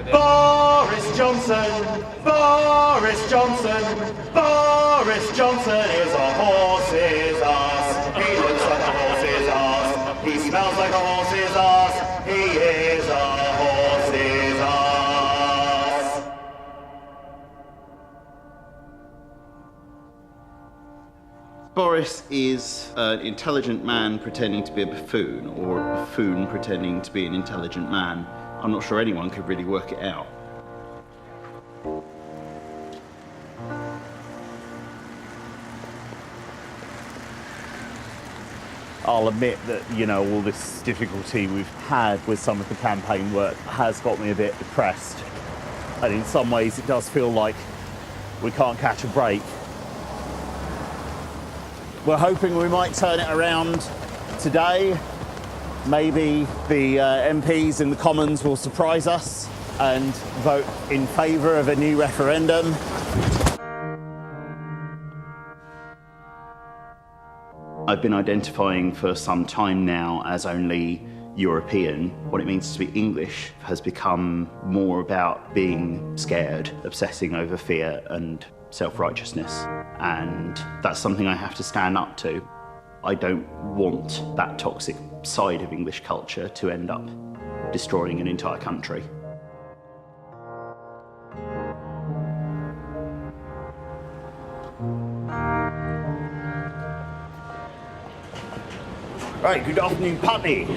Boris Johnson, Boris Johnson, Boris Johnson is a horse's ass. He looks like a horse's ass. He smells like a horse's ass. He is a horse's ass. Boris is an intelligent man pretending to be a buffoon, or a buffoon pretending to be an intelligent man. I'm not sure anyone could really work it out. I'll admit that, you know, all this difficulty we've had with some of the campaign work has got me a bit depressed. And in some ways it does feel like we can't catch a break. We're hoping we might turn it around today. Maybe the MPs in the Commons will surprise us and vote in favour of a new referendum. I've been identifying for some time now as only European. What it means to be English has become more about being scared, obsessing over fear and self-righteousness. And that's something I have to stand up to. I don't want that toxic side of English culture to end up destroying an entire country. Right, good afternoon, Putney.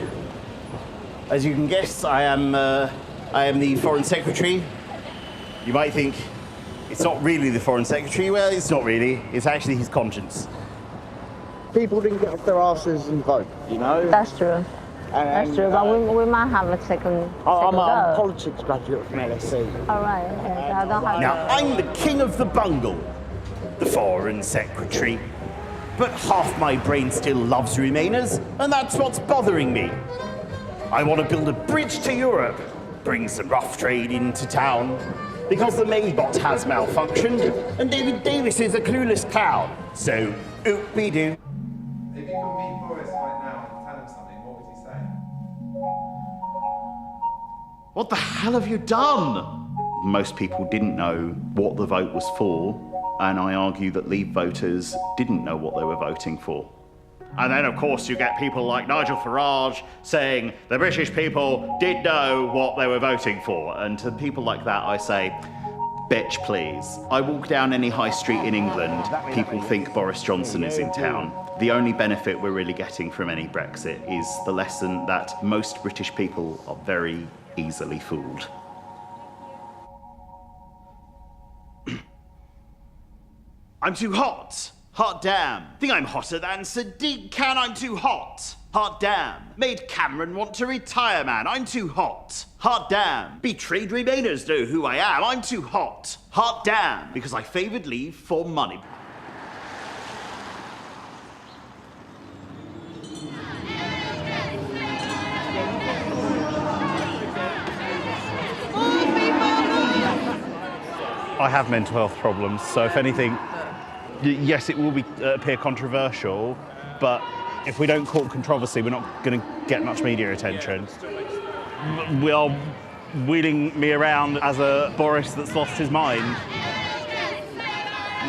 As you can guess, I am the Foreign Secretary. You might think it's not really the Foreign Secretary. Well, it's not really. It's actually his conscience. People didn't get off their asses and vote, you know? That's true. That's true, but we might have a second I'm a go. politics graduate from LSE. All right, okay. So I don't have Now, I'm the king of the bungle, the Foreign Secretary. But half my brain still loves Remainers, and that's what's bothering me. I want to build a bridge to Europe, bring some rough trade into town, because the Maybot has malfunctioned, and David Davis is a clueless clown. So, oop-be-doo. If you could meet Boris right now and tell him something, what would you say? What the hell have you done? Most people didn't know what the vote was for, and I argue that Leave voters didn't know what they were voting for. And then, of course, you get people like Nigel Farage saying the British people did know what they were voting for. And to people like that, I say, bitch, please. I walk down any high street in England, people think Boris Johnson is in town. The only benefit we're really getting from any Brexit is the lesson that most British people are very easily fooled. I'm too hot. Hot damn. Think I'm hotter than Sadiq Khan. I'm too hot. Hot damn. Made Cameron want to retire, man. I'm too hot. Hot damn. Betrayed Remainers know who I am. I'm too hot. Hot damn. Because I favoured Leave for money. I have mental health problems, so if anything, yes, it will appear controversial, but if we don't court controversy, we're not going to get much media attention. We are wheeling me around as a Boris that's lost his mind.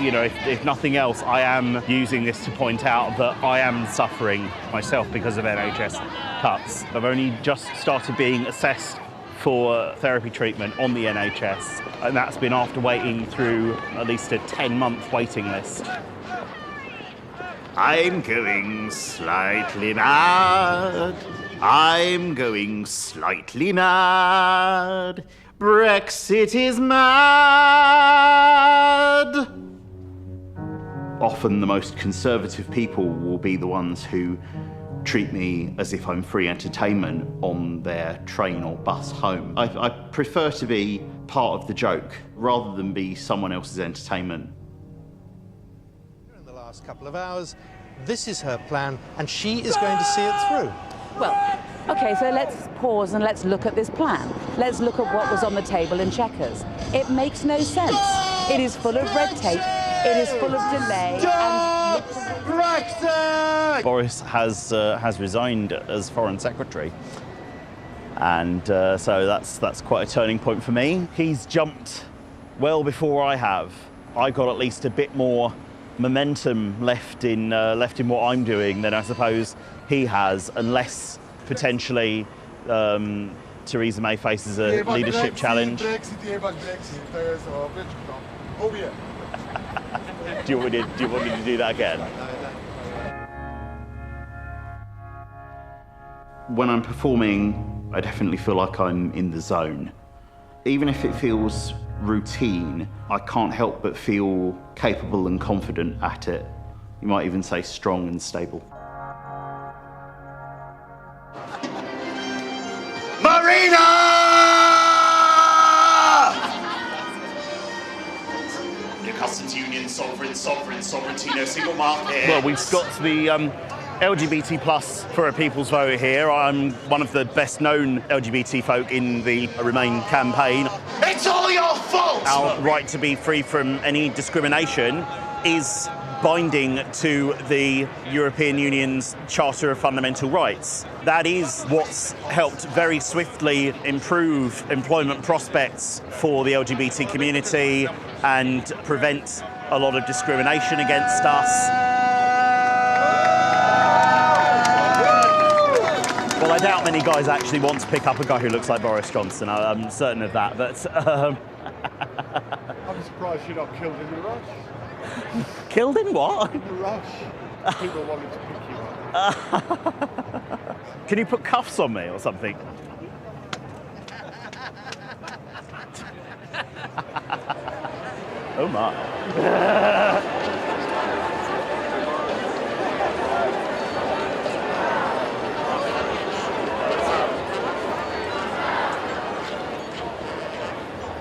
You know, if nothing else, I am using this to point out that I am suffering myself because of NHS cuts. I've only just started being assessed for therapy treatment on the NHS, and that's been after waiting through at least a 10-month waiting list. I'm going slightly mad. I'm going slightly mad. Brexit is mad. Often the most conservative people will be the ones who treat me as if I'm free entertainment on their train or bus home. I prefer to be part of the joke rather than be someone else's entertainment. In the last couple of hours, this is her plan, and she is going to see it through. Well, okay, so let's pause and let's look at this plan. Let's look at what was on the table in Chequers. It makes no sense. It is full of red tape. It is full of delay. Boris has resigned as Foreign Secretary. And so that's quite a turning point for me. He's jumped well before I have. I got at least a bit more momentum left in what I'm doing than I suppose he has, unless potentially Theresa May faces a leadership challenge. Do you want me to do that again? When I'm performing, I definitely feel like I'm in the zone. Even if it feels routine, I can't help but feel capable and confident at it. You might even say strong and stable. Marina! New customs union, sovereignty, no single market. Well, we've got the LGBT plus for a people's vote here. I'm one of the best known LGBT folk in the Remain campaign. It's all your fault! Our right to be free from any discrimination is binding to the European Union's Charter of Fundamental Rights. That is what's helped very swiftly improve employment prospects for the LGBT community and prevent a lot of discrimination against us. Well, I doubt many guys actually want to pick up a guy who looks like Boris Johnson. I'm certain of that, but... I'm surprised you're not killed in the rush. Killed in what? In the rush. People wanted to pick you up. Can you put cuffs on me or something? Oh my.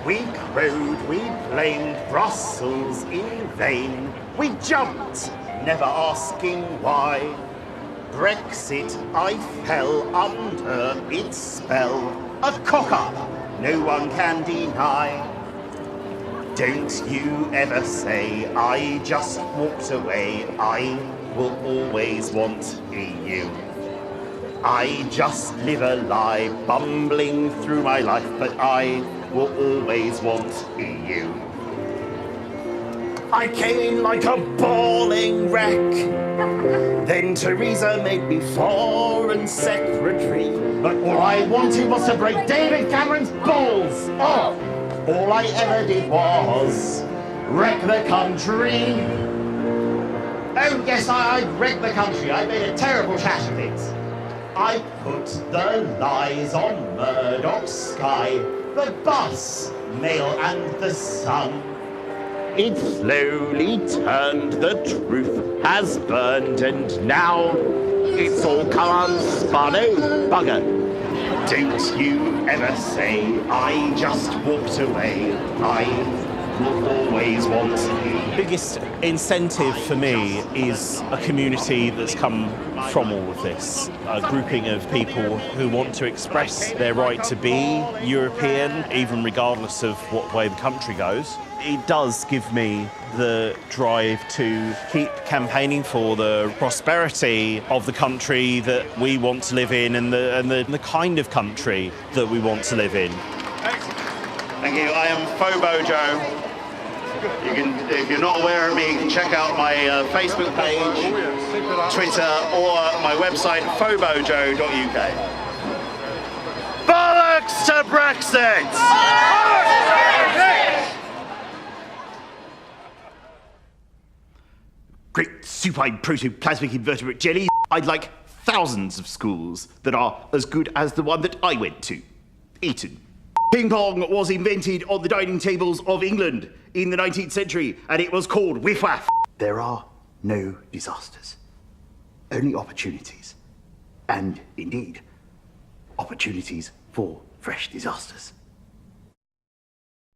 We crowed, we blamed Brussels in vain. We jumped, never asking why. Brexit, I fell under its spell. A cock-up, no one can deny. Don't you ever say, I just walked away. I will always want EU. I just live a lie, bumbling through my life, but I will always want EU. I came in like a bawling wreck. Then Theresa made me foreign secretary. But all I wanted was to break David Cameron's balls off. All I ever did was wreck the country. Oh yes, I wrecked the country. I made a terrible trash of it. I put the lies on Murdoch's Sky, the bus, Mail and the Sun. It slowly turned, the truth has burned, and now it's all come unspun. Oh, bugger. Don't you ever say, I just walked away. I will always want you. Biggest incentive for me is a community that's come from all of this. A grouping of people who want to express their right to be European, even regardless of what way the country goes. It does give me the drive to keep campaigning for the prosperity of the country that we want to live in and the kind of country that we want to live in. Thank you. I am Phobojo. You can, if you're not aware of me, you can check out my Facebook page, Twitter, or my website, phobojo.uk. Bollocks to Brexit! Great supine protoplasmic invertebrate jelly. I'd like thousands of schools that are as good as the one that I went to, Eton. Ping pong was invented on the dining tables of England in the 19th century, and it was called Whiff Waff. There are no disasters, only opportunities, and indeed, opportunities for fresh disasters.